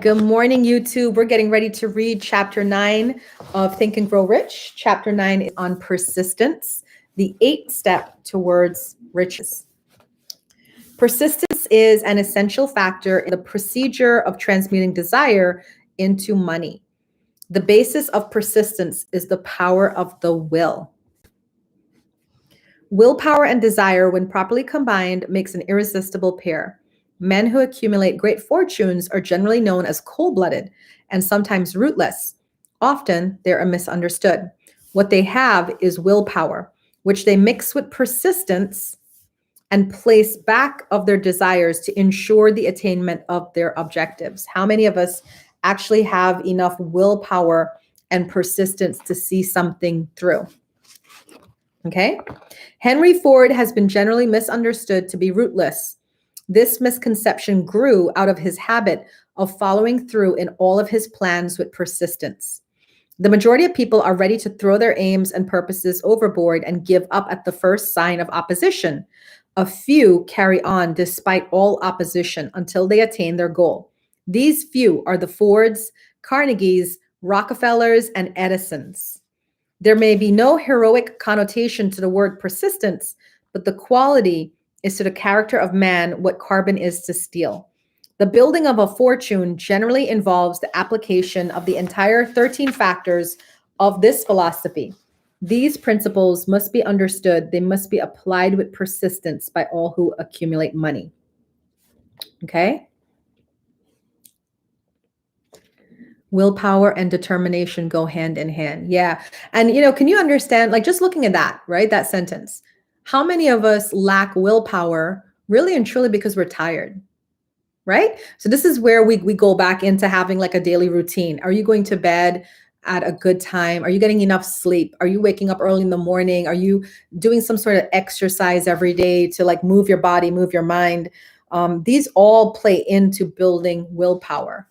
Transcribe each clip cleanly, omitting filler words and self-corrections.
Good morning, YouTube. We're getting ready to read chapter 9 of Think and Grow Rich. Chapter 9 is on persistence, the 8th step towards riches. Persistence is an essential factor in the procedure of transmuting desire into money. The basis of persistence is the power of the will. Willpower and desire, when properly combined, makes an irresistible pair. Men who accumulate great fortunes are generally known as cold-blooded and sometimes rootless. Often, they are misunderstood. What they have is willpower, which they mix with persistence and place back of their desires to ensure the attainment of their objectives. How many of us actually have enough willpower and persistence to see something through? Okay. Henry Ford has been generally misunderstood to be rootless. This misconception grew out of his habit of following through in all of his plans with persistence. The majority of people are ready to throw their aims and purposes overboard and give up at the first sign of opposition. A few carry on despite all opposition until they attain their goal. These few are the Fords, Carnegies, Rockefellers, and Edisons. There may be no heroic connotation to the word persistence, but the quality is to the character of man what carbon is to steel. The building of a fortune generally involves the application of the entire 13 factors of this philosophy. These principles must be understood. They must be applied with persistence by all who accumulate money. Okay? Willpower and determination go hand in hand. Yeah. And, can you understand, like just looking at that, right? That sentence. How many of us lack willpower really and truly because we're tired, right? So this is where we go back into having like a daily routine. Are you going to bed at a good time? Are you getting enough sleep? Are you waking up early in the morning? Are you doing some sort of exercise every day to like move your body, move your mind? These all play into building willpower,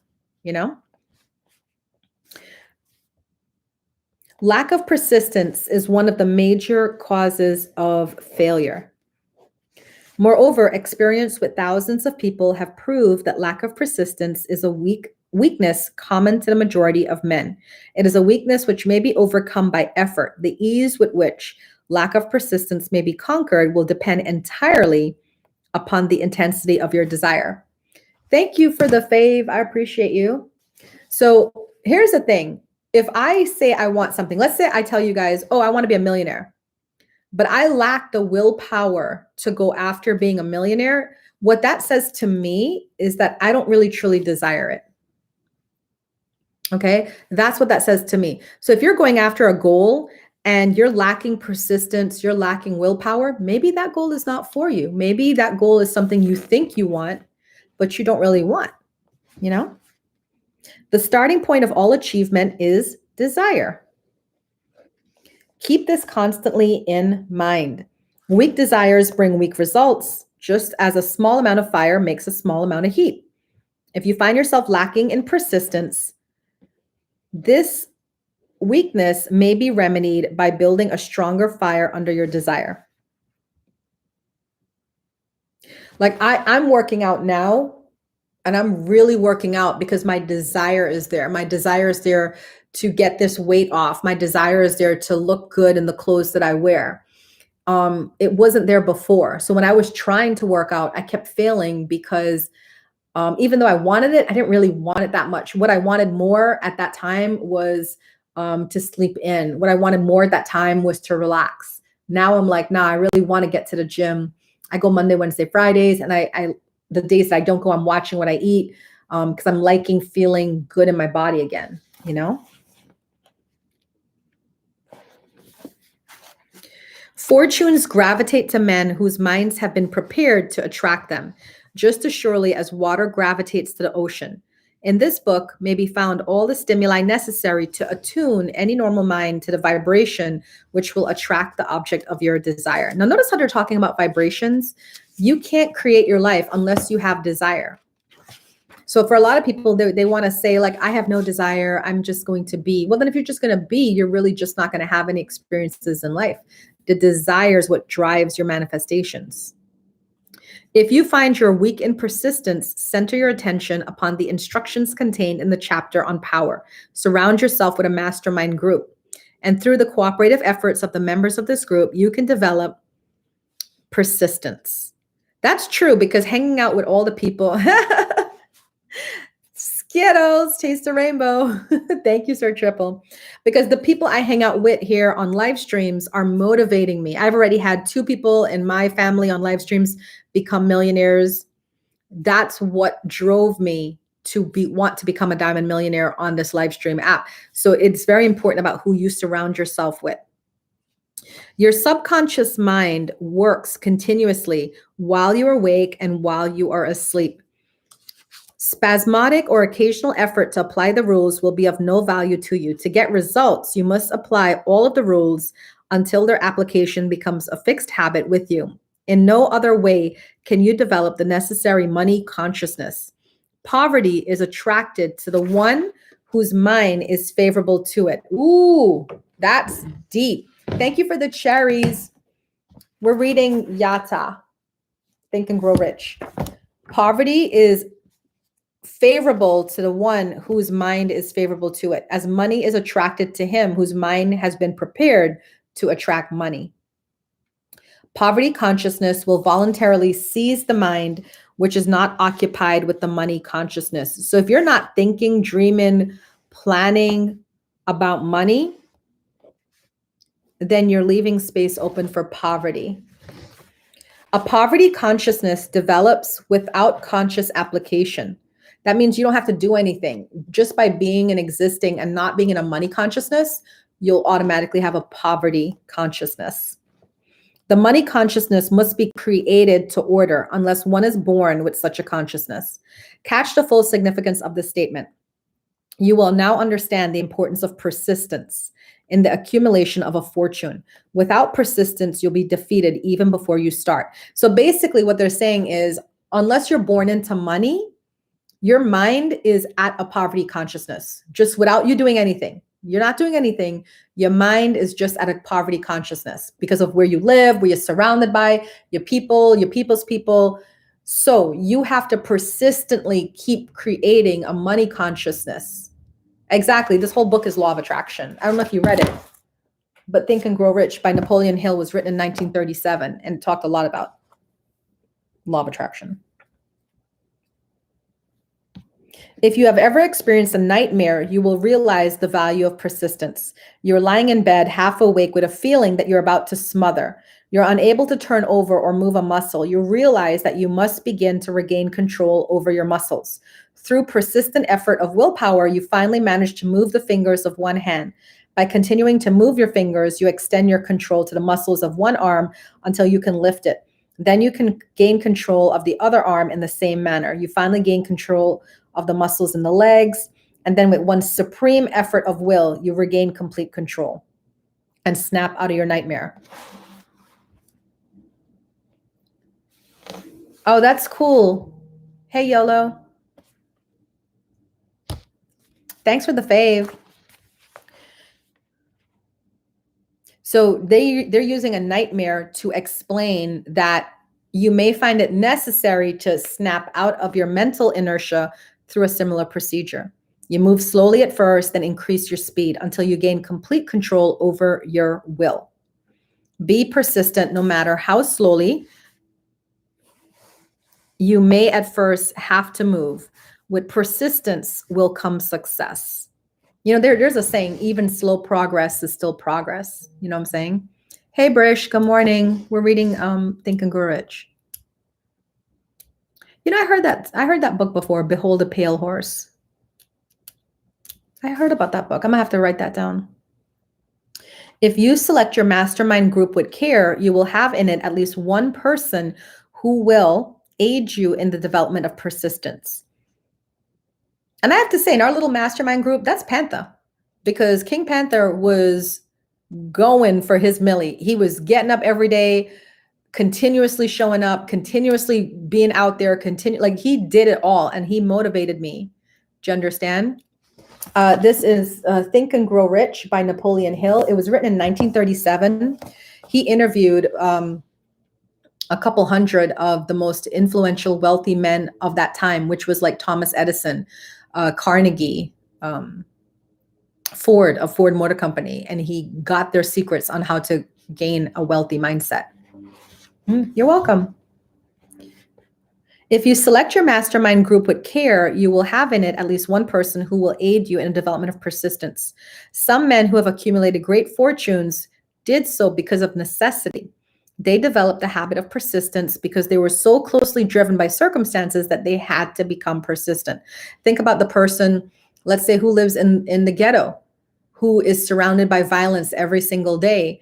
Lack of persistence is one of the major causes of failure. Moreover, experience with thousands of people have proved that lack of persistence is a weakness common to the majority of men. It is a weakness which may be overcome by effort. The ease with which lack of persistence may be conquered will depend entirely upon the intensity of your desire. Thank you for the fave. I appreciate you. So here's the thing. If I say I want something, let's say I tell you guys, I want to be a millionaire, but I lack the willpower to go after being a millionaire, what that says to me is that I don't really truly desire it. Okay, that's what that says to me. So if you're going after a goal and you're lacking persistence, you're lacking willpower, maybe that goal is not for you. Maybe that goal is something you think you want, but you don't really want, The starting point of all achievement is desire. Keep this constantly in mind. Weak desires bring weak results, just as a small amount of fire makes a small amount of heat. If you find yourself lacking in persistence, this weakness may be remedied by building a stronger fire under your desire. Like I'm working out now, and I'm really working out because my desire is there. My desire is there to get this weight off. My desire is there to look good in the clothes that I wear. It wasn't there before. So when I was trying to work out, I kept failing because even though I wanted it, I didn't really want it that much. What I wanted more at that time was to sleep in. What I wanted more at that time was to relax. Now I'm like, nah, I really want to get to the gym. I go Monday, Wednesday, Fridays, and I the days that I don't go, I'm watching what I eat because I'm liking feeling good in my body again, Fortunes gravitate to men whose minds have been prepared to attract them, just as surely as water gravitates to the ocean. In this book may be found all the stimuli necessary to attune any normal mind to the vibration which will attract the object of your desire. Now, notice how they're talking about vibrations. You can't create your life unless you have desire. So for a lot of people, they want to say, like, I have no desire. I'm just going to be. Well, then if you're just going to be, you're really just not going to have any experiences in life. The desire is what drives your manifestations. If you find you're weak in persistence, center your attention upon the instructions contained in the chapter on power. Surround yourself with a mastermind group. And through the cooperative efforts of the members of this group, you can develop persistence. That's true, because hanging out with all the people, Skittles, taste the rainbow. Thank you, Sir Triple. Because the people I hang out with here on live streams are motivating me. I've already had 2 people in my family on live streams become millionaires. That's what drove me to want to become a diamond millionaire on this live stream app. So it's very important about who you surround yourself with. Your subconscious mind works continuously while you're awake and while you are asleep. Spasmodic or occasional effort to apply the rules will be of no value to you. To get results, you must apply all of the rules until their application becomes a fixed habit with you. In no other way can you develop the necessary money consciousness. Poverty is attracted to the one whose mind is favorable to it. Ooh, that's deep. Thank you for the cherries. We're reading Yata, Think and Grow Rich. Poverty is favorable to the one whose mind is favorable to it, as money is attracted to him whose mind has been prepared to attract money. Poverty consciousness will voluntarily seize the mind which is not occupied with the money consciousness. So if you're not thinking, dreaming, planning about money, then you're leaving space open for poverty. A poverty consciousness develops without conscious application. That means you don't have to do anything. Just by being and existing and not being in a money consciousness, you'll automatically have a poverty consciousness. The money consciousness must be created to order unless one is born with such a consciousness. Catch the full significance of this statement. You will now understand the importance of persistence in the accumulation of a fortune. Without persistence, you'll be defeated even before you start. So basically what they're saying is, unless you're born into money, your mind is at a poverty consciousness, just without you doing anything. You're not doing anything. Your mind is just at a poverty consciousness because of where you live, where you're surrounded by, your people, your people's people. So you have to persistently keep creating a money consciousness. Exactly. This whole book is Law of Attraction. I don't know if you read it, but Think and Grow Rich by Napoleon Hill was written in 1937 and talked a lot about Law of Attraction. If you have ever experienced a nightmare, you will realize the value of persistence. You're lying in bed, half awake, with a feeling that you're about to smother. You're unable to turn over or move a muscle. You realize that you must begin to regain control over your muscles. Through persistent effort of willpower, you finally manage to move the fingers of one hand. By continuing to move your fingers, you extend your control to the muscles of one arm until you can lift it. Then you can gain control of the other arm in the same manner. You finally gain control of the muscles in the legs. And then with one supreme effort of will, you regain complete control and snap out of your nightmare. Oh, that's cool. Hey, YOLO. Thanks for the fave. So they're using a nightmare to explain that you may find it necessary to snap out of your mental inertia through a similar procedure. You move slowly at first, then increase your speed until you gain complete control over your will. Be persistent no matter how slowly. You may at first have to move. With persistence will come success. You know, there's a saying, even slow progress is still progress. You know what I'm saying? Hey, Brish, good morning. We're reading Think and Grow Rich. You know, I heard that book before, Behold a Pale Horse. I heard about that book. I'm gonna have to write that down. If you select your mastermind group with care, you will have in it at least one person who will aid you in the development of persistence. And I have to say, in our little mastermind group, that's Panther, because King Panther was going for his millie. He was getting up every day, continuously showing up, continuously being out there, like he did it all, and he motivated me. Do you understand? This is Think and Grow Rich by Napoleon Hill. It was written in 1937. He interviewed a couple hundred of the most influential, wealthy men of that time, which was like Thomas Edison, Carnegie, Ford of Ford Motor Company, and he got their secrets on how to gain a wealthy mindset. You're welcome. If you select your mastermind group with care, you will have in it at least one person who will aid you in the development of persistence. Some men who have accumulated great fortunes did so because of necessity. They developed the habit of persistence because they were so closely driven by circumstances that they had to become persistent. Think about the person, let's say, who lives in the ghetto, who is surrounded by violence every single day.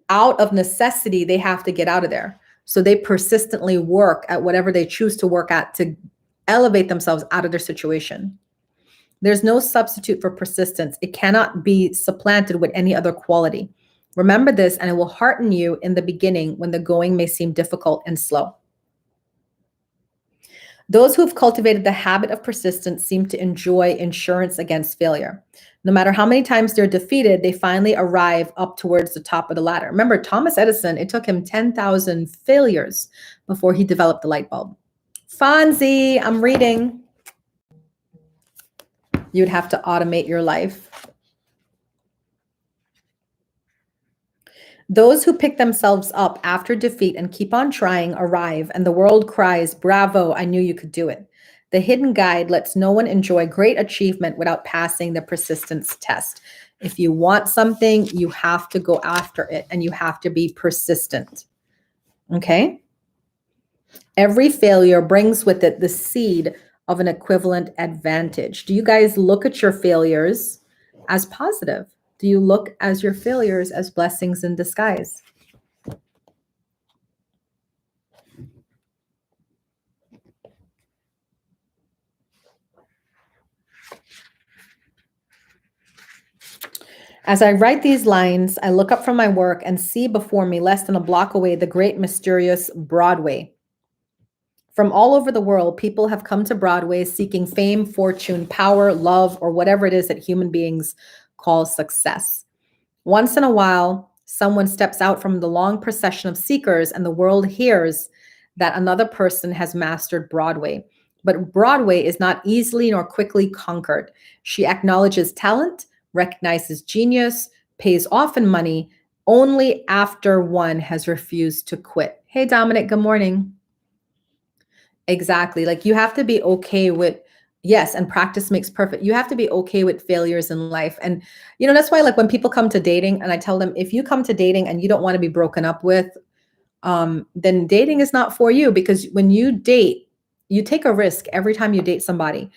Out of necessity, they have to get out of there. So they persistently work at whatever they choose to work at to elevate themselves out of their situation. There's no substitute for persistence. It cannot be supplanted with any other quality. Remember this, and it will hearten you in the beginning when the going may seem difficult and slow. Those who have cultivated the habit of persistence seem to enjoy insurance against failure. No matter how many times they're defeated, they finally arrive up towards the top of the ladder. Remember, Thomas Edison, it took him 10,000 failures before he developed the light bulb. Fonzie, I'm reading. You'd have to automate your life. Those who pick themselves up after defeat and keep on trying arrive, and the world cries, "Bravo, I knew you could do it." The hidden guide lets no one enjoy great achievement without passing the persistence test. If you want something, you have to go after it, and you have to be persistent. Okay? Every failure brings with it the seed of an equivalent advantage. Do you guys look at your failures as positive? Do you look as your failures as blessings in disguise? As I write these lines, I look up from my work and see before me, less than a block away, the great mysterious Broadway. From all over the world, people have come to Broadway seeking fame, fortune, power, love, or whatever it is that human beings call success. Once in a while, someone steps out from the long procession of seekers, and the world hears that another person has mastered Broadway. But Broadway is not easily nor quickly conquered. She acknowledges talent, recognizes genius, pays often money, only after one has refused to quit. Hey, Dominic, good morning. Exactly. Like, you have to be okay with, yes, and practice makes perfect. You have to be okay with failures in life. And, that's why, like, when people come to dating and I tell them, if you come to dating and you don't want to be broken up with, then dating is not for you, because when you date, you take a risk every time you date somebody.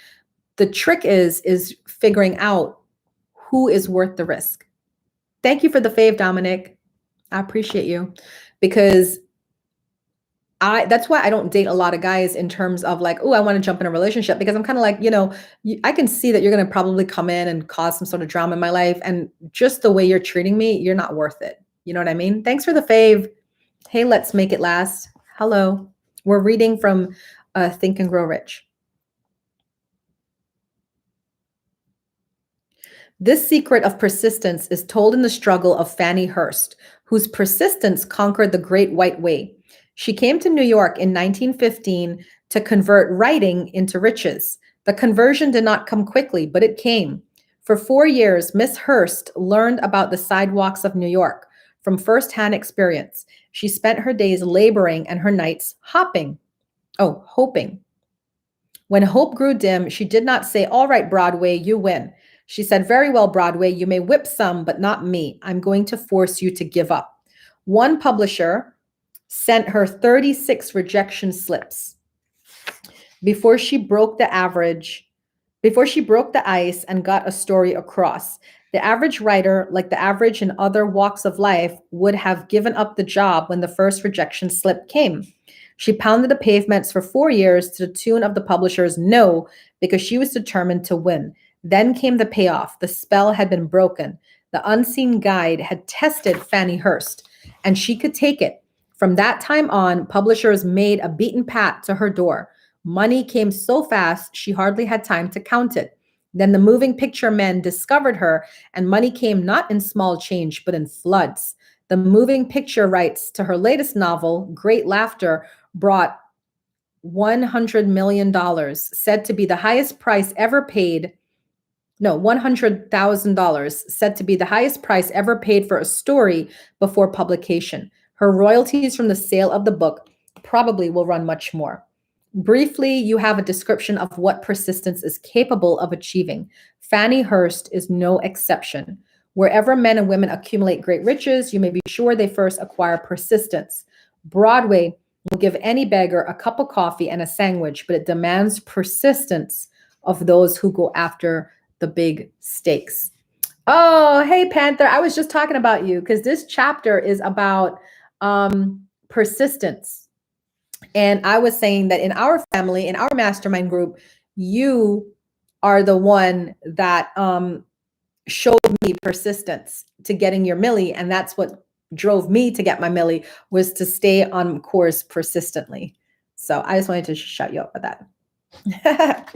The trick is figuring out who is worth the risk. Thank you for the fave, Dominic. I appreciate you, because that's why I don't date a lot of guys in terms of like, oh, I want to jump in a relationship, because I'm kind of like, I can see that you're going to probably come in and cause some sort of drama in my life. And just the way you're treating me, you're not worth it. You know what I mean? Thanks for the fave. Hey, let's make it last. Hello. We're reading from Think and Grow Rich. This secret of persistence is told in the struggle of Fannie Hurst, whose persistence conquered the Great White Way. She came to New York in 1915 to convert writing into riches. The conversion did not come quickly, but it came. For 4 years, Miss Hurst learned about the sidewalks of New York from firsthand experience. She spent her days laboring and her nights hoping. When hope grew dim, she did not say, "All right, Broadway, you win." She said, "Very well, Broadway, you may whip some, but not me. I'm going to force you to give up." One publisher sent her 36 rejection slips before she broke the ice and got a story across. The average writer, like the average in other walks of life, would have given up the job when the first rejection slip came. She pounded the pavements for 4 years to the tune of the publisher's no, because she was determined to win. Then came the payoff. The spell had been broken. The unseen guide had tested Fannie Hurst, and she could take it. From that time on, publishers made a beaten path to her door. Money came so fast, she hardly had time to count it. Then the moving picture men discovered her, and money came not in small change, but in floods. The moving picture rights to her latest novel, Great Laughter, brought $100 million, said to be the highest price ever paid. No, $100,000, said to be the highest price ever paid for a story before publication. Her royalties from the sale of the book probably will run much more. Briefly, you have a description of what persistence is capable of achieving. Fannie Hurst is no exception. Wherever men and women accumulate great riches, you may be sure they first acquire persistence. Broadway will give any beggar a cup of coffee and a sandwich, but it demands persistence of those who go after the big stakes. Oh, hey, Panther. I was just talking about you because this chapter is about persistence. And I was saying that in our family, in our mastermind group, you are the one that showed me persistence to getting your millie. And that's what drove me to get my millie, was to stay on course persistently. So I just wanted to shut you up with that.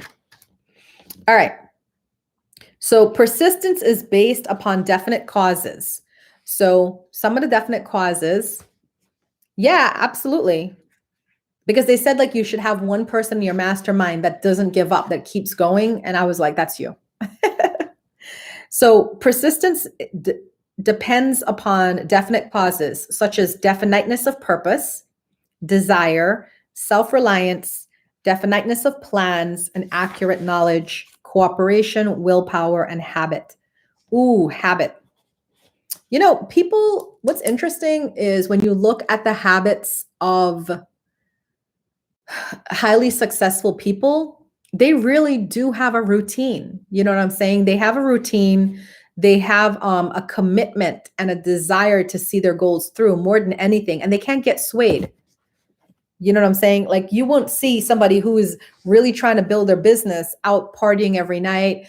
All right. So persistence is based upon definite causes. So some of the definite causes, yeah, absolutely. Because they said like you should have one person in your mastermind that doesn't give up, that keeps going. And I was like, that's you. So persistence depends upon definite causes, such as definiteness of purpose, desire, self-reliance, definiteness of plans, and accurate knowledge, cooperation, willpower, and habit. Ooh, habit. You know, people, what's interesting is when you look at the habits of highly successful people, they really do have a routine. You know what I'm saying? They have a routine. They have a commitment and a desire to see their goals through more than anything, and they can't get swayed. You know what I'm saying? Like you won't see somebody who is really trying to build their business out partying every night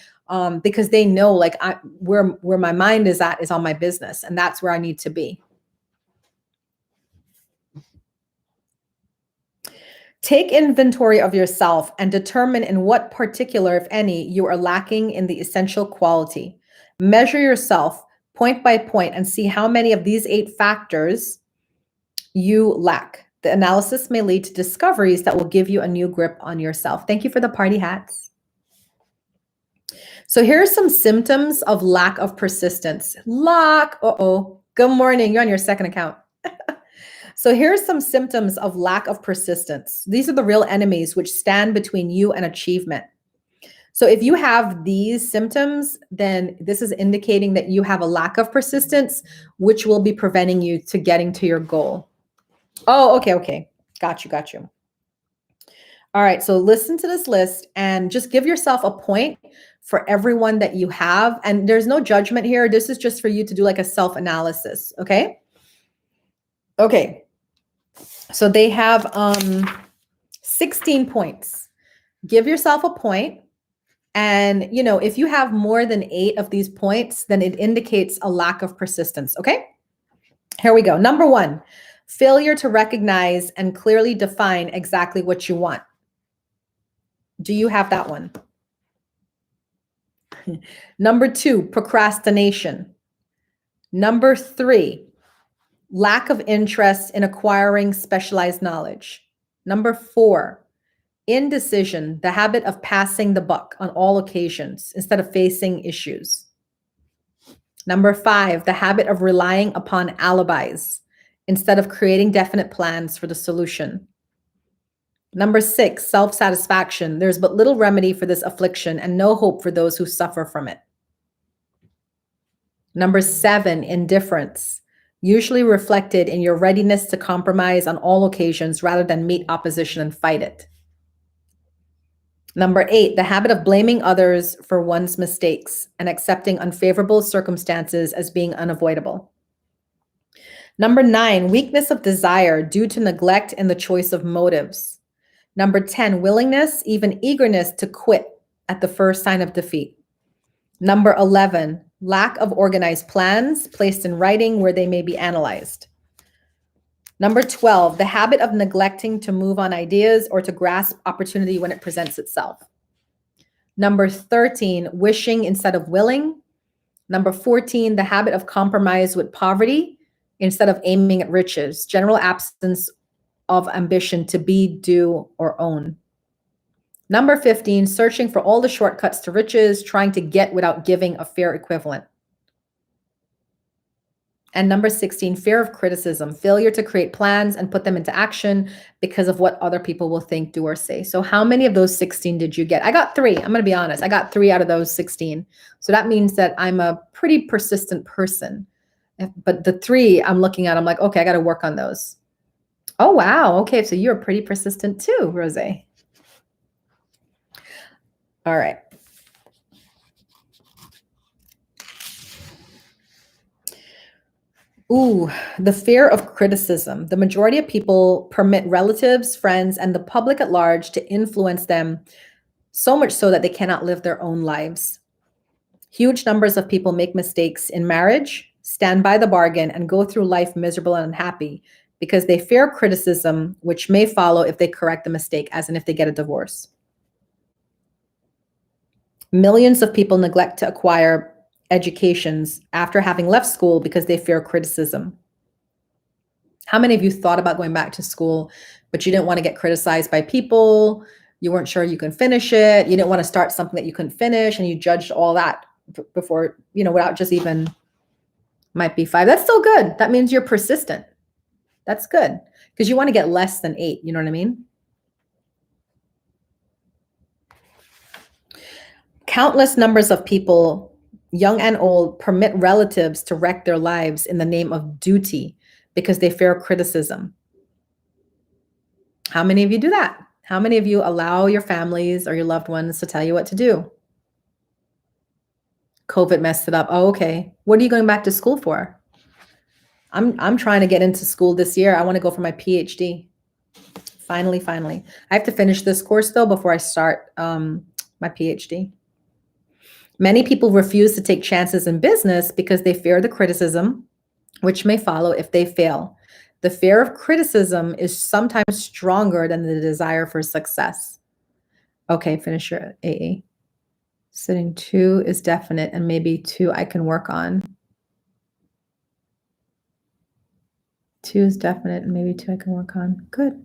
because they know like where my mind is at is on my business, and that's where I need to be. Take inventory of yourself and determine in what particular, if any, you are lacking in the essential quality. Measure yourself point by point and see how many of these 8 factors you lack. The analysis may lead to discoveries that will give you a new grip on yourself. Thank you for the party hats. So here are some symptoms of lack of persistence. Good morning. You're on your second account. So here's some symptoms of lack of persistence. These are the real enemies which stand between you and achievement. So if you have these symptoms, then this is indicating that you have a lack of persistence, which will be preventing you to getting to your goal. Oh, okay. Got you. All right, so listen to this list and just give yourself a point for everyone that you have. And there's no judgment here. This is just for you to do like a self-analysis, okay? Okay. So they have 16 points. Give yourself a point. And, you know, if you have more than 8 of these points, then it indicates a lack of persistence. Okay, here we go. Number 1, failure to recognize and clearly define exactly what you want. Do you have that one? Number 2, procrastination. Number 3, lack of interest in acquiring specialized knowledge. Number 4, indecision, the habit of passing the buck on all occasions instead of facing issues. Number 5, the habit of relying upon alibis instead of creating definite plans for the solution. Number 6, self-satisfaction. There's but little remedy for this affliction and no hope for those who suffer from it. Number 7, indifference, usually reflected in your readiness to compromise on all occasions rather than meet opposition and fight it. Number 8, the habit of blaming others for one's mistakes and accepting unfavorable circumstances as being unavoidable. Number 9, weakness of desire due to neglect in the choice of motives. Number 10, willingness, even eagerness to quit at the first sign of defeat. Number 11, lack of organized plans placed in writing where they may be analyzed. Number 12, the habit of neglecting to move on ideas or to grasp opportunity when it presents itself. Number 13, wishing instead of willing. Number 14, the habit of compromise with poverty instead of aiming at riches. General absence of ambition to be, do, or own. Number 15, searching for all the shortcuts to riches, trying to get without giving a fair equivalent. And number 16, fear of criticism, failure to create plans and put them into action because of what other people will think, do, or say. So how many of those 16 did you get? I got 3. I'm going to be honest. I got 3 out of those 16. So that means that I'm a pretty persistent person. But the 3 I'm looking at, I'm like, okay, I got to work on those. Oh, wow. Okay. So you're pretty persistent too, Rose. All right. Ooh, the fear of criticism. The majority of people permit relatives, friends, and the public at large to influence them so much so that they cannot live their own lives. Huge numbers of people make mistakes in marriage, stand by the bargain, and go through life miserable and unhappy because they fear criticism, which may follow if they correct the mistake, as in if they get a divorce. Millions of people neglect to acquire educations after having left school because they fear criticism. How many of you thought about going back to school, but you didn't want to get criticized by people? You weren't sure you can finish it. You didn't want to start something that you couldn't finish, and you judged all that before, without just even, might be 5. That's still good. That means you're persistent. That's good because you want to get less than 8. You know what I mean? Countless numbers of people, young and old, permit relatives to wreck their lives in the name of duty because they fear criticism. How many of you do that? How many of you allow your families or your loved ones to tell you what to do? COVID messed it up. Oh, okay. What are you going back to school for? I'm trying to get into school this year. I want to go for my PhD. Finally. I have to finish this course though before I start my PhD. Many people refuse to take chances in business because they fear the criticism, which may follow if they fail. The fear of criticism is sometimes stronger than the desire for success. Okay, finish your AA. Sitting 2 is definite, and maybe 2 I can work on. 2 is definite, and maybe 2 I can work on. Good.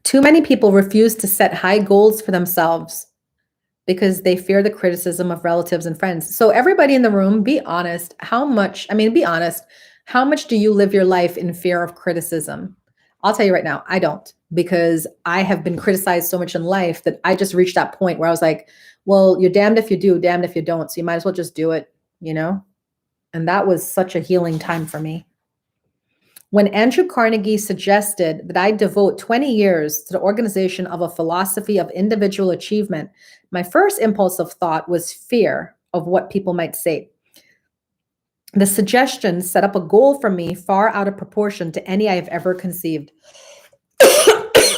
Too many people refuse to set high goals for themselves because they fear the criticism of relatives and friends. So everybody in the room, be honest. Be honest. How much do you live your life in fear of criticism? I'll tell you right now, I don't, because I have been criticized so much in life that I just reached that point where I was like, well, you're damned if you do, damned if you don't. So you might as well just do it, And that was such a healing time for me. When Andrew Carnegie suggested that I devote 20 years to the organization of a philosophy of individual achievement, my first impulse of thought was fear of what people might say. The suggestion set up a goal for me far out of proportion to any I have ever conceived.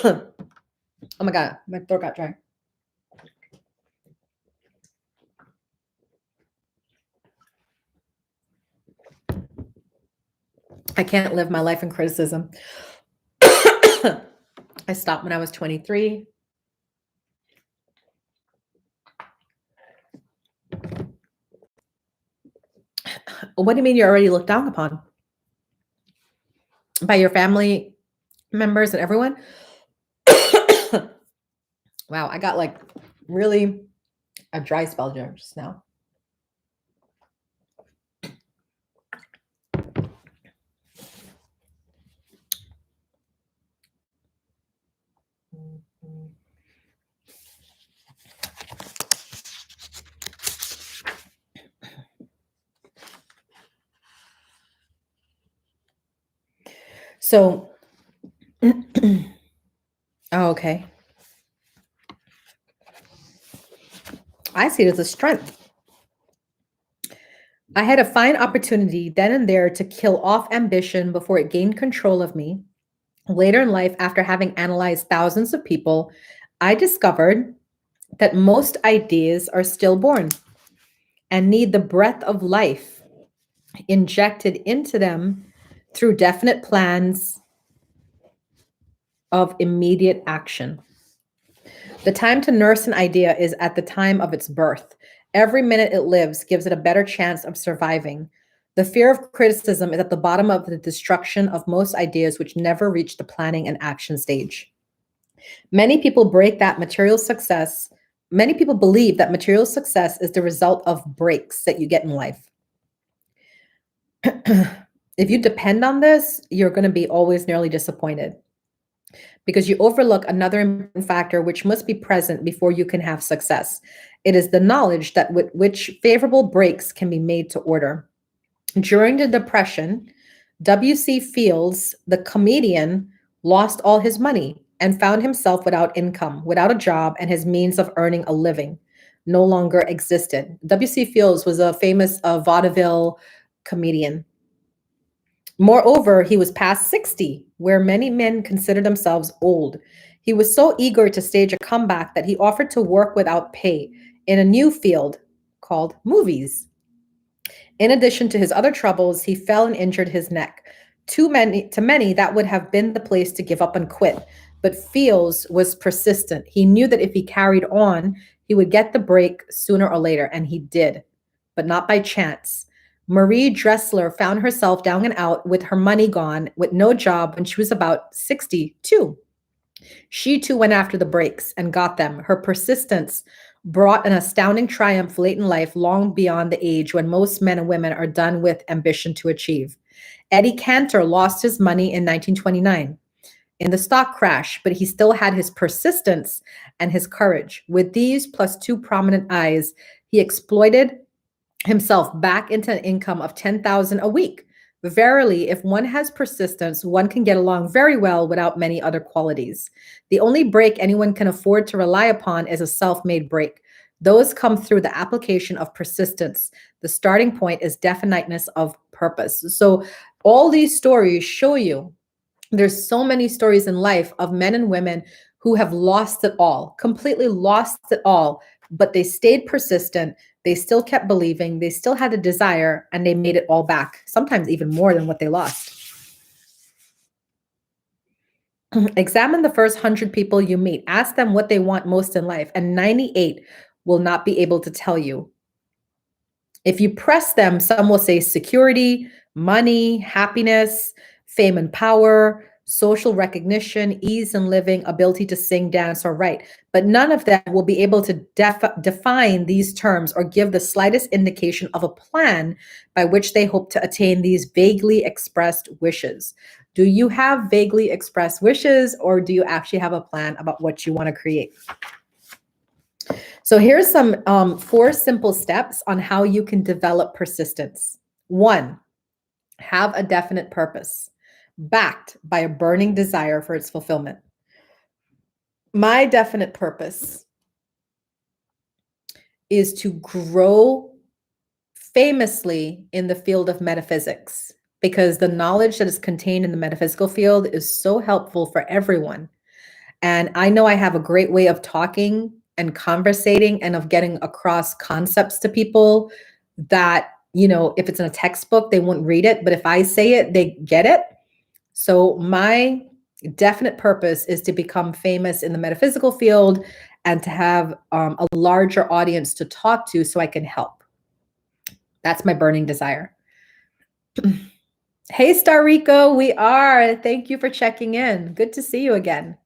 Oh my God, my throat got dry. I can't live my life in criticism. I stopped when I was 23. What do you mean you're already looked down upon? By your family members and everyone? Wow, I got like really a dry spell just now. So, oh, okay. I see it as a strength. I had a fine opportunity then and there to kill off ambition before it gained control of me. Later in life, after having analyzed thousands of people, I discovered that most ideas are stillborn and need the breath of life injected into them through definite plans of immediate action. The time to nurse an idea is at the time of its birth. Every minute it lives gives it a better chance of surviving. The fear of criticism is at the bottom of the destruction of most ideas which never reach the planning and action stage. Many people break that material success. Many people believe that material success is the result of breaks that you get in life. If you depend on this, you're going to be always nearly disappointed because you overlook another important factor which must be present before you can have success. It is the knowledge that with which favorable breaks can be made to order. During the Depression, W.C. Fields, the comedian, lost all his money and found himself without income, without a job, and his means of earning a living no longer existed. W.C. Fields was a famous vaudeville comedian. Moreover, he was past 60, where many men consider themselves old. He was so eager to stage a comeback that he offered to work without pay in a new field called movies. In addition to his other troubles, he fell and injured his neck. To many, that would have been the place to give up and quit. But Fields was persistent. He knew that if he carried on, he would get the break sooner or later, and he did, but not by chance. Marie Dressler found herself down and out with her money gone, with no job when she was about 62. She too went after the breaks and got them. Her persistence brought an astounding triumph late in life, long beyond the age when most men and women are done with ambition to achieve. Eddie Cantor lost his money in 1929 in the stock crash, but he still had his persistence and his courage. With these plus two prominent eyes, he exploited himself back into an income of $10,000 a week. Verily, if one has persistence, one can get along very well without many other qualities. The only break anyone can afford to rely upon is a self-made break. Those come through the application of persistence. The starting point is definiteness of purpose. So all these stories show you there's so many stories in life of men and women who have lost it all, completely lost it all, but they stayed persistent. They still kept believing. They still had a desire, and they made it all back, sometimes even more than what they lost. Examine the first 100 people you meet. Ask them what they want most in life, and 98 will not be able to tell you. If you press them, some will say security, money, happiness, fame and power, social recognition, ease in living, ability to sing, dance, or write. But none of them will be able to define these terms or give the slightest indication of a plan by which they hope to attain these vaguely expressed wishes. Do you have vaguely expressed wishes, or do you actually have a plan about what you want to create? So here's some 4 simple steps on how you can develop persistence. 1, have a definite purpose, backed by a burning desire for its fulfillment. My definite purpose is to grow famously in the field of metaphysics, because the knowledge that is contained in the metaphysical field is so helpful for everyone. And I know I have a great way of talking and conversating and of getting across concepts to people that, if it's in a textbook, they won't read it. But if I say it, they get it. So my definite purpose is to become famous in the metaphysical field and to have a larger audience to talk to so I can help. That's my burning desire. Hey, Starrico, we are. Thank you for checking in. Good to see you again.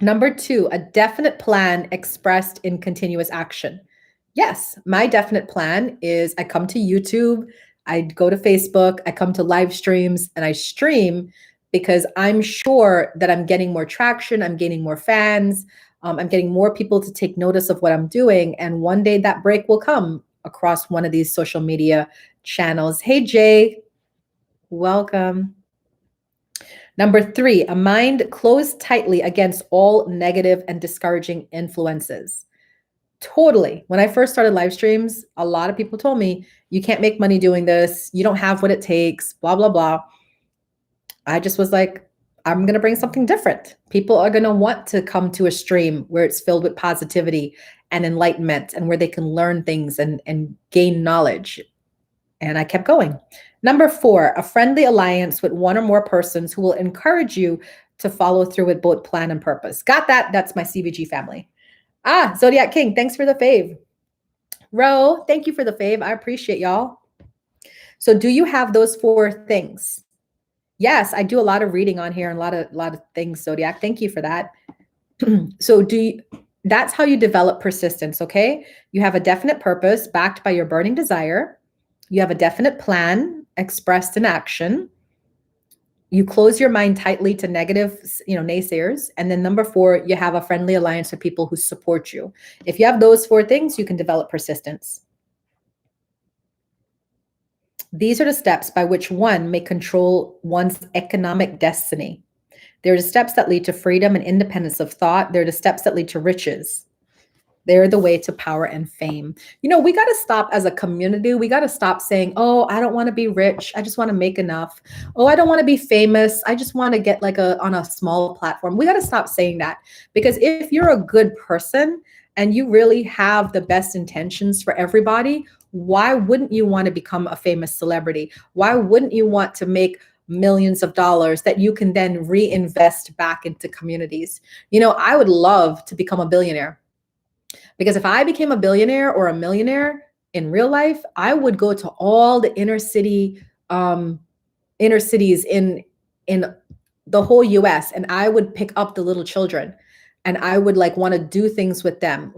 Number 2, a definite plan expressed in continuous action. Yes, my definite plan is I come to YouTube, I go to Facebook, I come to live streams, and I stream because I'm sure that I'm getting more traction, I'm gaining more fans, I'm getting more people to take notice of what I'm doing, and one day that break will come across one of these social media channels. Hey, Jay, welcome. Number 3, a mind closed tightly against all negative and discouraging influences. Totally. When I first started live streams, a lot of people told me, you can't make money doing this. You don't have what it takes, blah, blah, blah. I just was like, I'm going to bring something different. People are going to want to come to a stream where it's filled with positivity and enlightenment and where they can learn things and gain knowledge. And I kept going. Number 4, a friendly alliance with one or more persons who will encourage you to follow through with both plan and purpose. Got that? That's my CBG family. Zodiac King, thanks for the fave. Ro, thank you for the fave. I appreciate y'all. So do you have those four things? Yes, I do a lot of reading on here and a lot of things, Zodiac. Thank you for that. So that's how you develop persistence, okay? You have a definite purpose backed by your burning desire. You have a definite plan expressed in action. You close your mind tightly to negative, naysayers. And then number 4, you have a friendly alliance of people who support you. If you have those 4 things, you can develop persistence. These are the steps by which one may control one's economic destiny. They're the steps that lead to freedom and independence of thought. They're the steps that lead to riches. They're the way to power and fame. We got to stop as a community. We got to stop saying, oh, I don't want to be rich. I just want to make enough. Oh, I don't want to be famous. I just want to get on a small platform. We got to stop saying that, because if you're a good person and you really have the best intentions for everybody, why wouldn't you want to become a famous celebrity? Why wouldn't you want to make millions of dollars that you can then reinvest back into communities? I would love to become a billionaire. Because if I became a billionaire or a millionaire in real life, I would go to all the inner cities in the whole US, and I would pick up the little children, and I would want to do things with them.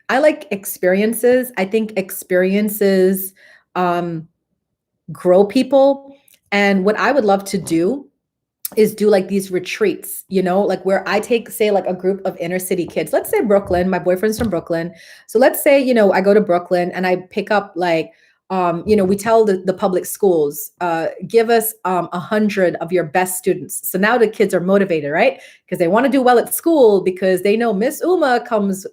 I like experiences. I think experiences grow people. And what I would love to do is do these retreats, where I take, say, a group of inner city kids. Let's say Brooklyn. My boyfriend's from Brooklyn. So let's say, I go to Brooklyn and I pick up we tell the public schools, give us 100 of your best students. So now the kids are motivated, right? Because they want to do well at school, because they know Miss Uma comes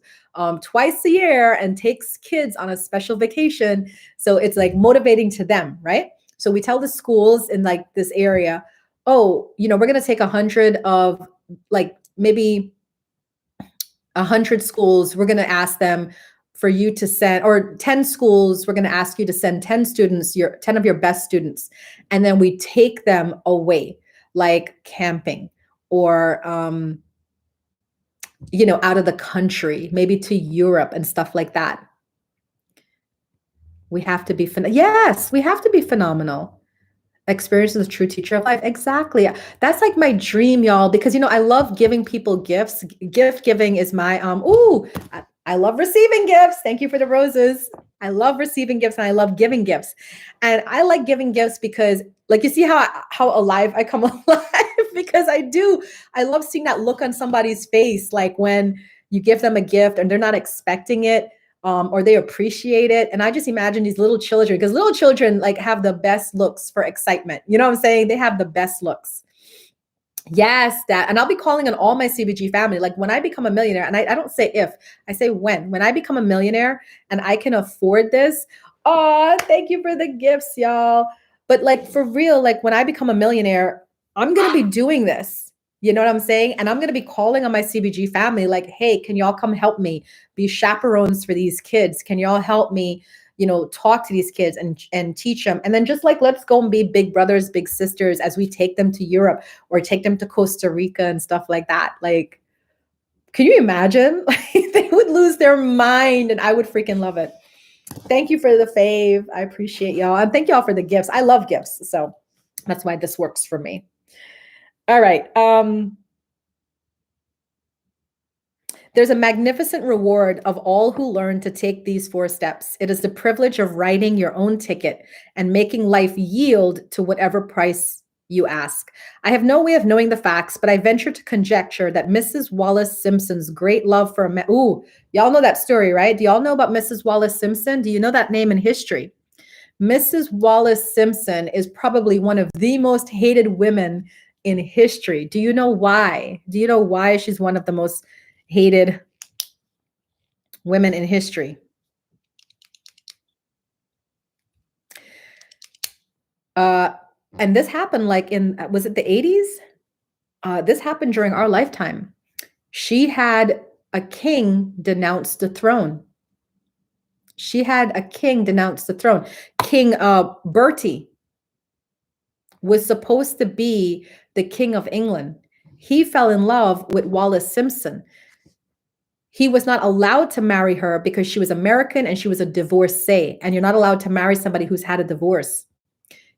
twice a year and takes kids on a special vacation. So it's motivating to them, right? So we tell the schools in this area, oh, we're going to take 100 of maybe 100 schools. We're going to ask them for you to send, or 10 schools, we're going to ask you to send 10 students, 10 of your best students. And then we take them away, camping, or, out of the country, maybe to Europe and stuff like that. We have to be, yes, we have to be phenomenal. Experience is a true teacher of life. Exactly. That's my dream, y'all, because, I love giving people gifts. Gift giving is my, I love receiving gifts. Thank you for the roses. I love receiving gifts and I love giving gifts. And I like giving gifts because you see how alive I come alive, because I love seeing that look on somebody's face. When you give them a gift and they're not expecting it, or they appreciate it. And I just imagine these little children, because little children have the best looks for excitement. You know what I'm saying? They have the best looks. Yes, Dad. And I'll be calling on all my CBG family. When I become a millionaire, and I don't say if, I say when I become a millionaire and I can afford this. Oh, thank you for the gifts, y'all. But for real, when I become a millionaire, I'm going to be doing this. You know what I'm saying? And I'm going to be calling on my CBG family hey, can y'all come help me be chaperones for these kids? Can y'all help me, talk to these kids and teach them? And then just let's go and be big brothers, big sisters as we take them to Europe or take them to Costa Rica and stuff like that. Can you imagine? They would lose their mind and I would freaking love it. Thank you for the fave. I appreciate y'all. And thank y'all for the gifts. I love gifts. So that's why this works for me. All right. There's a magnificent reward of all who learn to take these 4 steps. It is the privilege of writing your own ticket and making life yield to whatever price you ask. I have no way of knowing the facts, but I venture to conjecture that Mrs. Wallace Simpson's great love for ooh, y'all know that story, right? Do y'all know about Mrs. Wallace Simpson? Do you know that name in history? Mrs. Wallace Simpson is probably one of the most hated women in history. Do you know why? Do you know why she's one of the most hated women in history? And this happened was it the 80s? This happened during our lifetime. She had a king denounce the throne. She had a king denounce the throne. King Bertie was supposed to be the king of England. He fell in love with Wallace Simpson. He was not allowed to marry her because she was American and she was a divorcee, and you're not allowed to marry somebody who's had a divorce.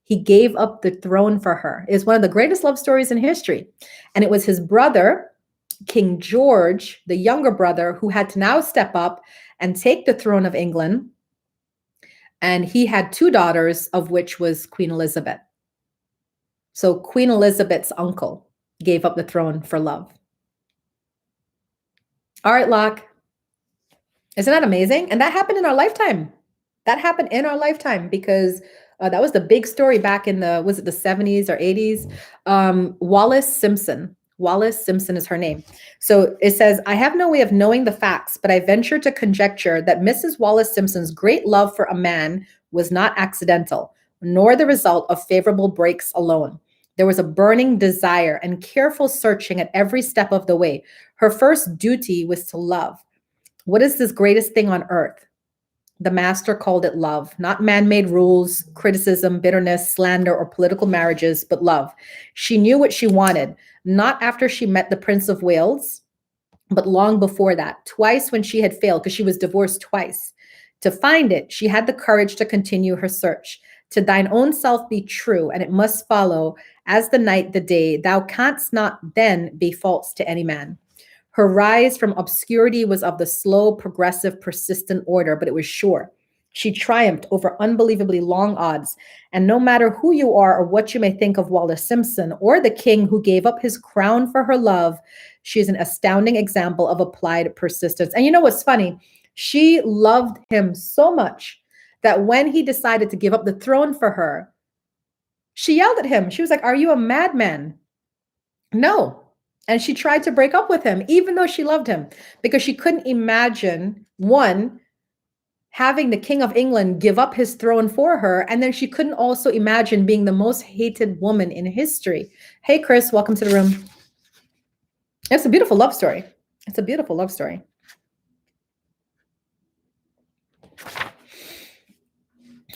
He gave up the throne for her. It's one of the greatest love stories in history. And it was his brother, King George, the younger brother, who had to now step up and take the throne of England. And he had two daughters, of which was Queen Elizabeth. So Queen Elizabeth's uncle gave up the throne for love. All right, Locke. Isn't that amazing? And that happened in our lifetime. That happened in our lifetime because that was the big story back in the, was it the 70s or 80s? Wallis Simpson. Wallis Simpson is her name. So it says, I have no way of knowing the facts, but I venture to conjecture that Mrs. Wallis Simpson's great love for a man was not accidental, nor the result of favorable breaks alone. There was a burning desire and careful searching at every step of the way. Her first duty was to love. What is this greatest thing on earth? The master called it love, not man-made rules, criticism, bitterness, slander, or political marriages, but love. She knew what she wanted, not after she met the Prince of Wales, but long before that, twice when she had failed, because she was divorced twice. To find it, she had the courage to continue her search. To thine own self be true, and it must follow, as the night the day, thou canst not then be false to any man. Her rise from obscurity was of the slow, progressive, persistent order, but it was sure. She triumphed over unbelievably long odds. And no matter who you are or what you may think of Wallis Simpson or the king who gave up his crown for her love, she is an astounding example of applied persistence. And you know what's funny? She loved him so much that when he decided to give up the throne for her, she yelled at him. She was like, "Are you a madman?" No. And she tried to break up with him, even though she loved him, because she couldn't imagine, one, having the King of England give up his throne for her. And then she couldn't also imagine being the most hated woman in history. Hey, Chris, welcome to the room. It's a beautiful love story. It's a beautiful love story.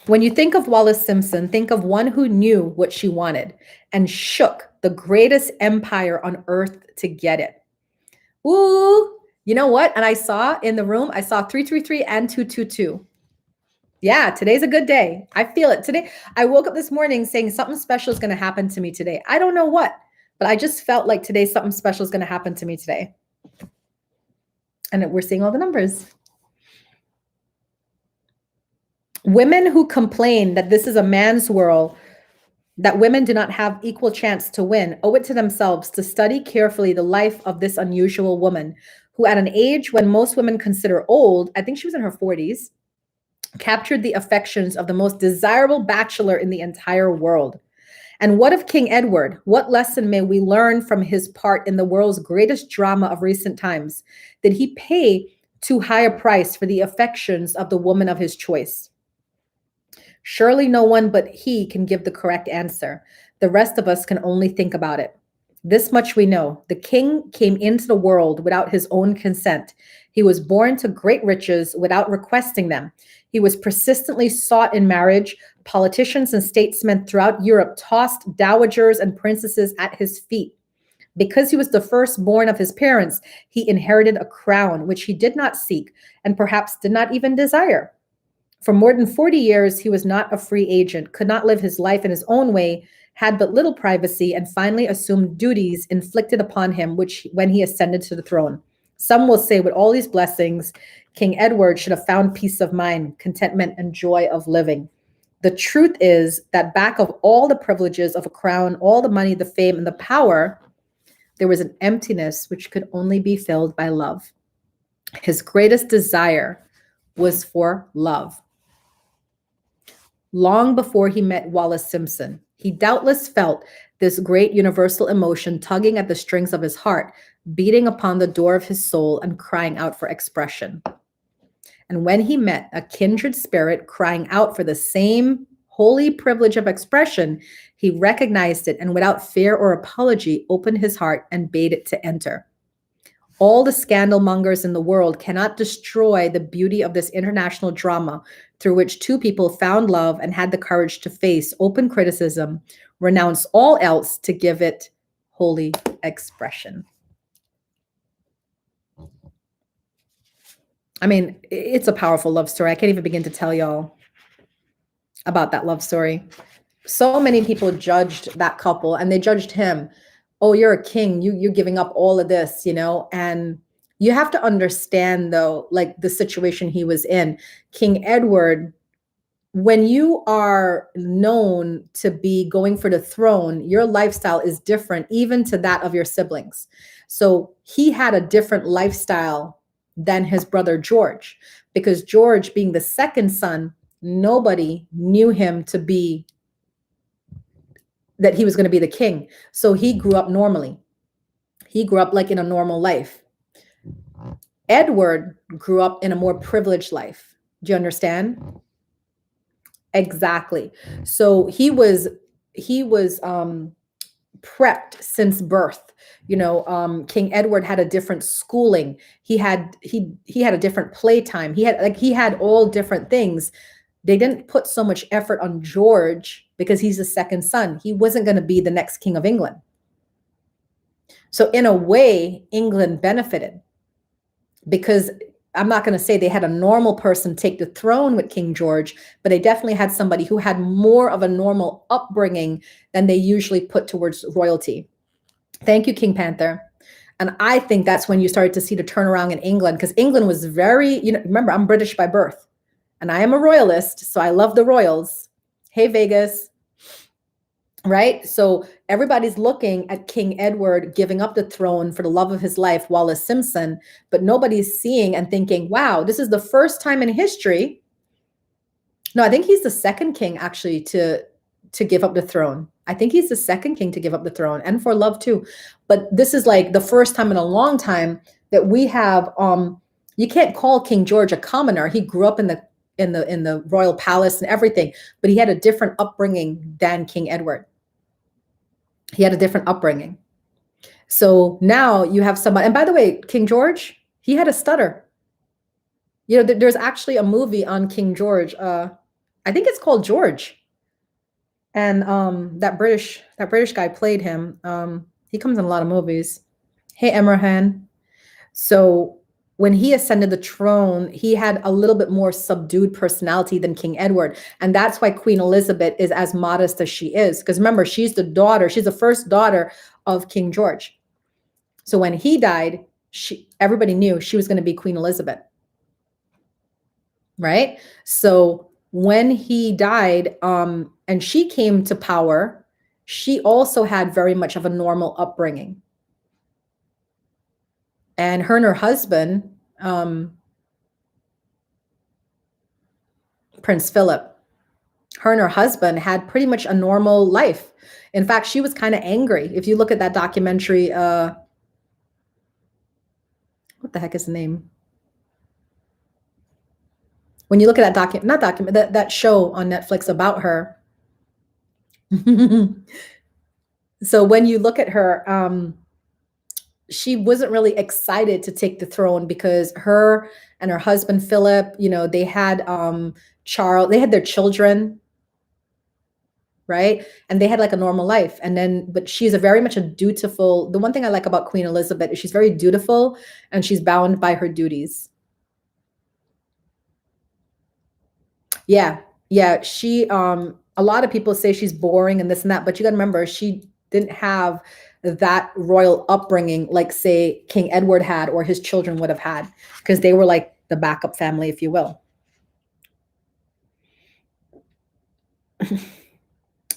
When you think of Wallis Simpson, think of one who knew what she wanted and shook the greatest empire on earth to get it. Ooh, you know what? And I saw in the room, I saw 333 and 222. Yeah, today's a good day. I feel it today. I woke up this morning saying something special is going to happen to me today. I don't know what, but I just felt like today something special is going to happen to me today. And we're seeing all the numbers. Women who complain that this is a man's world, that women do not have equal chance to win, owe it to themselves to study carefully the life of this unusual woman who, at an age when most women consider old, I think she was in her 40s, captured the affections of the most desirable bachelor in the entire world. And what of King Edward? What lesson may we learn from his part in the world's greatest drama of recent times? Did he pay too high a price for the affections of the woman of his choice? Surely no one but he can give the correct answer. The rest of us can only think about it. This much we know. The king came into the world without his own consent. He was born to great riches without requesting them. He was persistently sought in marriage. Politicians and statesmen throughout Europe tossed dowagers and princesses at his feet. Because he was the firstborn of his parents, he inherited a crown which he did not seek and perhaps did not even desire. For more than 40 years, he was not a free agent, could not live his life in his own way, had but little privacy, and finally assumed duties inflicted upon him when he ascended to the throne. Some will say with all these blessings, King Edward should have found peace of mind, contentment, and joy of living. The truth is that back of all the privileges of a crown, all the money, the fame, and the power, there was an emptiness which could only be filled by love. His greatest desire was for love. Long before he met Wallis Simpson, he doubtless felt this great universal emotion tugging at the strings of his heart, beating upon the door of his soul and crying out for expression. And when he met a kindred spirit crying out for the same holy privilege of expression, he recognized it and without fear or apology opened his heart and bade it to enter. All the scandal mongers in the world cannot destroy the beauty of this international drama through which two people found love and had the courage to face open criticism, renounce all else to give it holy expression. I mean, it's a powerful love story. I can't even begin to tell y'all about that love story. So many people judged that couple and they judged him. Oh, you're a king. You're giving up all of this, you know? And you have to understand though, like the situation he was in. King Edward, when you are known to be going for the throne, your lifestyle is different, even to that of your siblings. So he had a different lifestyle than his brother George, because George, being the second son, nobody knew him to be that he was going to be the king. So he grew up normally. He grew up like in a normal life. Edward grew up in a more privileged life. Do you understand? Exactly. So he was prepped since birth. You know, King Edward had a different schooling. He had a different playtime. He had all different things. They didn't put so much effort on George because he's the second son. He wasn't going to be the next king of England. So in a way, England benefited, because I'm not going to say they had a normal person take the throne with King George, but they definitely had somebody who had more of a normal upbringing than they usually put towards royalty. Thank you, King Panther. And I think that's when you started to see the turnaround in England, because England was very, remember, I'm British by birth and I am a royalist. So I love the royals. Hey, Vegas. Right? So everybody's looking at King Edward giving up the throne for the love of his life, Wallace Simpson, but nobody's seeing and thinking, wow, this is the first time in history. No, I think he's the second king actually to give up the throne. I think he's the second king to give up the throne, and for love too. But this is like the first time in a long time that we have you can't call King George a commoner. He grew up in the royal palace and everything, but he had a different upbringing than King Edward. He had a different upbringing. So now you have somebody, and by the way, King George, he had a stutter. You know, there's actually a movie on King George. I think it's called George. And that British guy played him. He comes in a lot of movies. Hey, Emrahan. So when he ascended the throne, he had a little bit more subdued personality than King Edward. And that's why Queen Elizabeth is as modest as she is. Because remember, she's the first daughter of King George. So when he died, everybody knew she was going to be Queen Elizabeth. Right? So when he died, and she came to power, she also had very much of a normal upbringing. And her husband, Prince Philip, her husband had pretty much a normal life. In fact, she was kind of angry. If you look at that documentary, what the heck is the name? When you look at that that show on Netflix about her. So when you look at her, she wasn't really excited to take the throne, because her and her husband Philip, they had Charles, they had their children, right? And they had like a normal life. And then, but she's very much a dutiful. The one thing I like about Queen Elizabeth is she's very dutiful and she's bound by her duties. Yeah. She, a lot of people say she's boring and this and that, but you got to remember, she didn't have that royal upbringing like, say, King Edward had, or his children would have had, because they were like the backup family, if you will.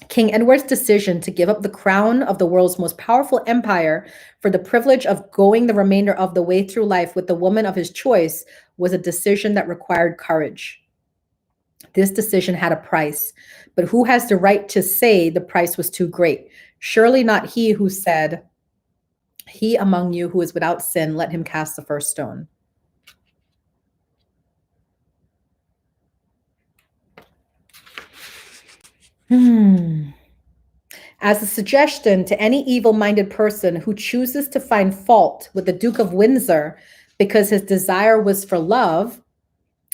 King Edward's decision to give up the crown of the world's most powerful empire for the privilege of going the remainder of the way through life with the woman of his choice was a decision that required courage. This decision had a price, but who has the right to say the price was too great? Surely not he who said, "He among you who is without sin, let him cast the first stone." As a suggestion to any evil-minded person who chooses to find fault with the Duke of Windsor because his desire was for love,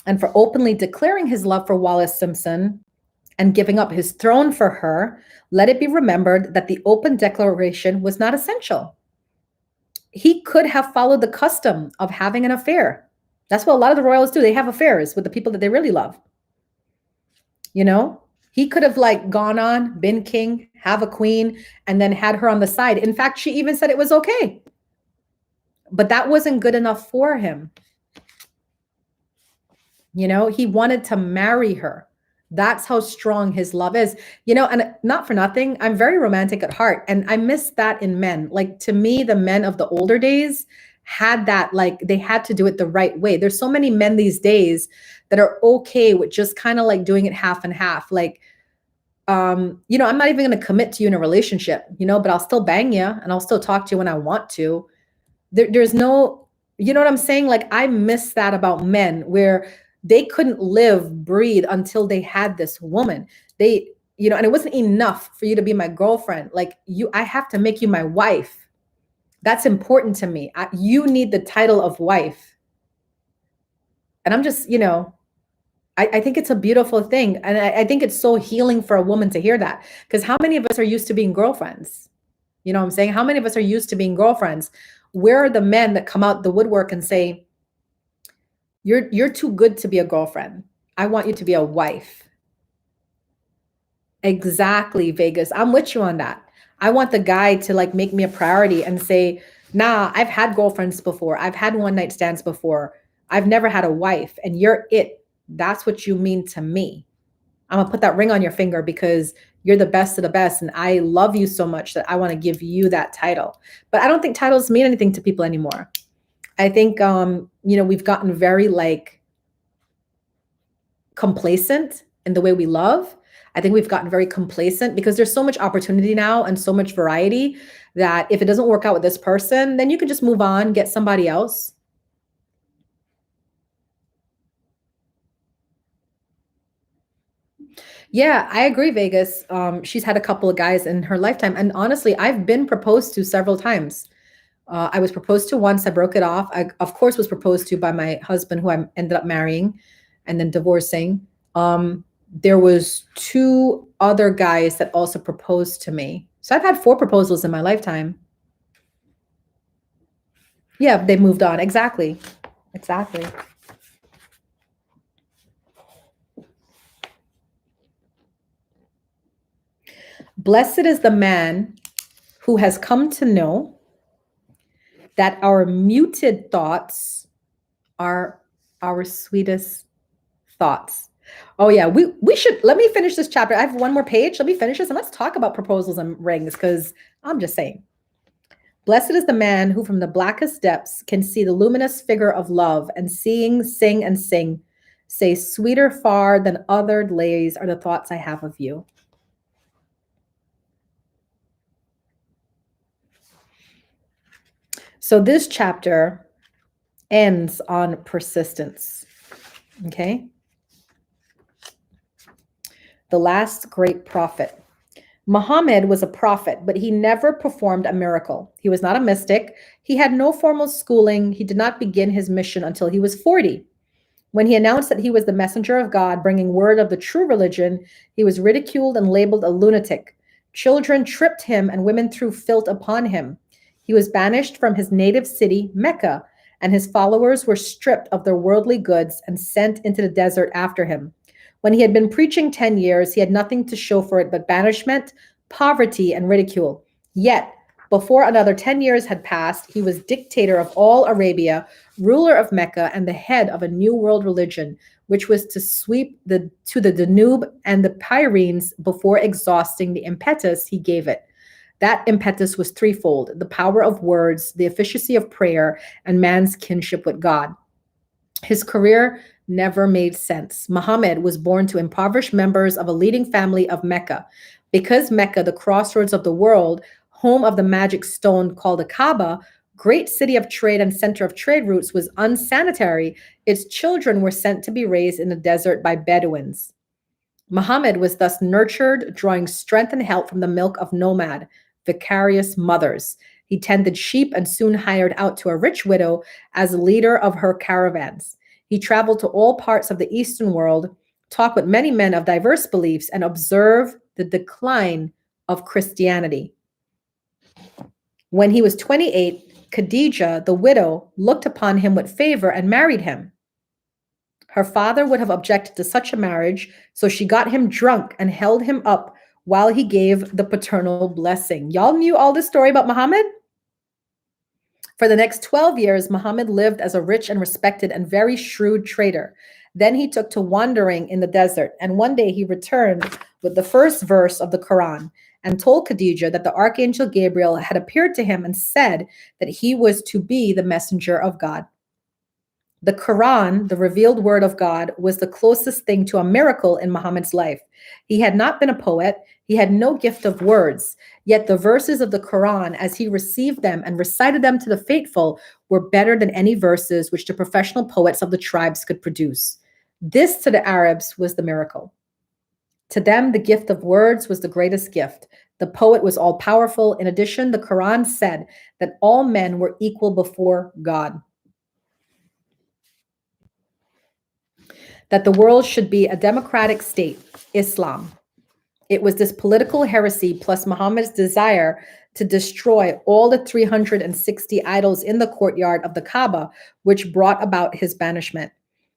and for openly declaring his love for Wallace Simpson and giving up his throne for her, let it be remembered that the open declaration was not essential. He could have followed the custom of having an affair. That's what a lot of the royals do. They have affairs with the people that they really love. You know, he could have like gone on, been king, have a queen, and then had her on the side. In fact, she even said it was okay. But that wasn't good enough for him. You know, he wanted to marry her. That's how strong his love is. You know, and not for nothing, I'm very romantic at heart. And I miss that in men. Like to me, the men of the older days had that, like they had to do it the right way. There's so many men these days that are okay with just kind of like doing it half and half. Like, you know, I'm not even going to commit to you in a relationship, you know, but I'll still bang you and I'll still talk to you when I want to. There's no, you know what I'm saying? Like I miss that about men where they couldn't live, breathe until they had this woman. They, you know, and it wasn't enough for you to be my girlfriend. Like you, I have to make you my wife. That's important to me. You need the title of wife. And I'm just, you know, I think it's a beautiful thing. And I think it's so healing for a woman to hear that. Because how many of us are used to being girlfriends? You know what I'm saying? How many of us are used to being girlfriends? Where are the men that come out the woodwork and say, you're too good to be a girlfriend. I want you to be a wife. Exactly, Vegas. I'm with you on that. I want the guy to like make me a priority and say, nah, I've had girlfriends before. I've had one night stands before. I've never had a wife and you're it. That's what you mean to me. I'm gonna put that ring on your finger because you're the best of the best. And I love you so much that I want to give you that title. But I don't think titles mean anything to people anymore. I think, you know, we've gotten very like complacent in the way we love. I think we've gotten very complacent because there's so much opportunity now and so much variety that if it doesn't work out with this person, then you can just move on, get somebody else. Yeah, I agree, Vegas. She's had a couple of guys in her lifetime. And honestly, I've been proposed to several times. I was proposed to once. I broke it off. I, of course, was proposed to by my husband, who I ended up marrying and then divorcing. There was two other guys that also proposed to me. So I've had 4 proposals in my lifetime. Yeah, they moved on. Exactly. Exactly. Blessed is the man who has come to know that our muted thoughts are our sweetest thoughts. Oh yeah, we should, let me finish this chapter. I have one more page. Let me finish this and let's talk about proposals and rings because I'm just saying. Blessed is the man who from the blackest depths can see the luminous figure of love and seeing, sing, and sing, say, sweeter far than other lays are the thoughts I have of you. So this chapter ends on persistence. Okay. The last great prophet. Muhammad was a prophet, but he never performed a miracle. He was not a mystic. He had no formal schooling. He did not begin his mission until he was 40. When he announced that he was the messenger of God, bringing word of the true religion, he was ridiculed and labeled a lunatic. Children tripped him and women threw filth upon him. He was banished from his native city, Mecca, and his followers were stripped of their worldly goods and sent into the desert after him. When he had been preaching 10 years, he had nothing to show for it but banishment, poverty, and ridicule. Yet, before another 10 years had passed, he was dictator of all Arabia, ruler of Mecca, and the head of a new world religion, which was to sweep to the Danube and the Pyrenees before exhausting the impetus he gave it. That impetus was threefold: the power of words, the efficacy of prayer, and man's kinship with God. His career never made sense. Muhammad was born to impoverished members of a leading family of Mecca. Because Mecca, the crossroads of the world, home of the magic stone called the Kaaba, great city of trade and center of trade routes, was unsanitary, its children were sent to be raised in the desert by Bedouins. Muhammad was thus nurtured, drawing strength and help from the milk of nomad, vicarious mothers. He tended sheep and soon hired out to a rich widow as leader of her caravans. He traveled to all parts of the Eastern world, talked with many men of diverse beliefs, and observed the decline of Christianity. When he was 28, Khadijah, the widow, looked upon him with favor and married him. Her father would have objected to such a marriage, so she got him drunk and held him up while he gave the paternal blessing. Y'all knew all this story about Muhammad? For the next 12 years, Muhammad lived as a rich and respected and very shrewd trader. Then he took to wandering in the desert, and one day he returned with the first verse of the Quran and told Khadijah that the archangel Gabriel had appeared to him and said that he was to be the messenger of God. The Quran, the revealed word of God, was the closest thing to a miracle in Muhammad's life. He had not been a poet. He had no gift of words. Yet the verses of the Quran, as he received them and recited them to the faithful, were better than any verses which the professional poets of the tribes could produce. This, to the Arabs, was the miracle. To them, the gift of words was the greatest gift. The poet was all-powerful. In addition, the Quran said that all men were equal before God. That the world should be a democratic state, Islam. It was this political heresy plus Muhammad's desire to destroy all the 360 idols in the courtyard of the Kaaba, which brought about his banishment.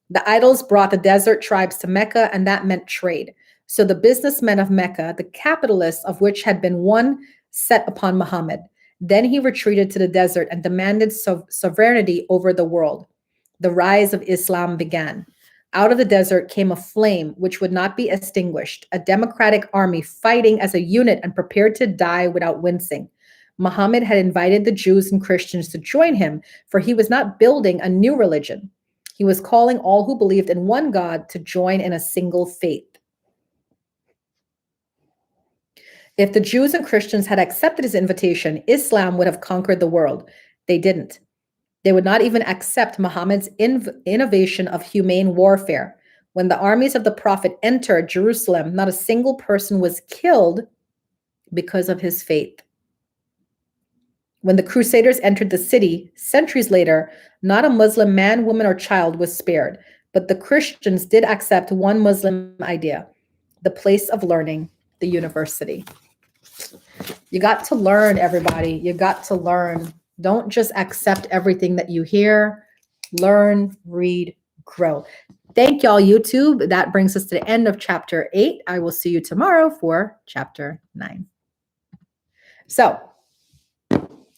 The idols brought the desert tribes to Mecca, and that meant trade. So the businessmen of Mecca, the capitalists of which had been one set upon Muhammad. Then he retreated to the desert and demanded sovereignty over the world. The rise of Islam began. Out of the desert came a flame which would not be extinguished, a democratic army fighting as a unit and prepared to die without wincing. Muhammad had invited the Jews and Christians to join him, for he was not building a new religion. He was calling all who believed in one God to join in a single faith. If the Jews and Christians had accepted his invitation, Islam would have conquered the world. They didn't. They would not even accept Muhammad's innovation of humane warfare. When the armies of the Prophet entered Jerusalem, not a single person was killed because of his faith. When the Crusaders entered the city, centuries later, not a Muslim man, woman, or child was spared. But the Christians did accept one Muslim idea, the place of learning, the university. You got to learn, everybody. You got to learn. Don't just accept everything that you hear. Learn, read, grow. Thank y'all, YouTube. That brings us to the end of chapter 8. I will see you tomorrow for chapter 9. So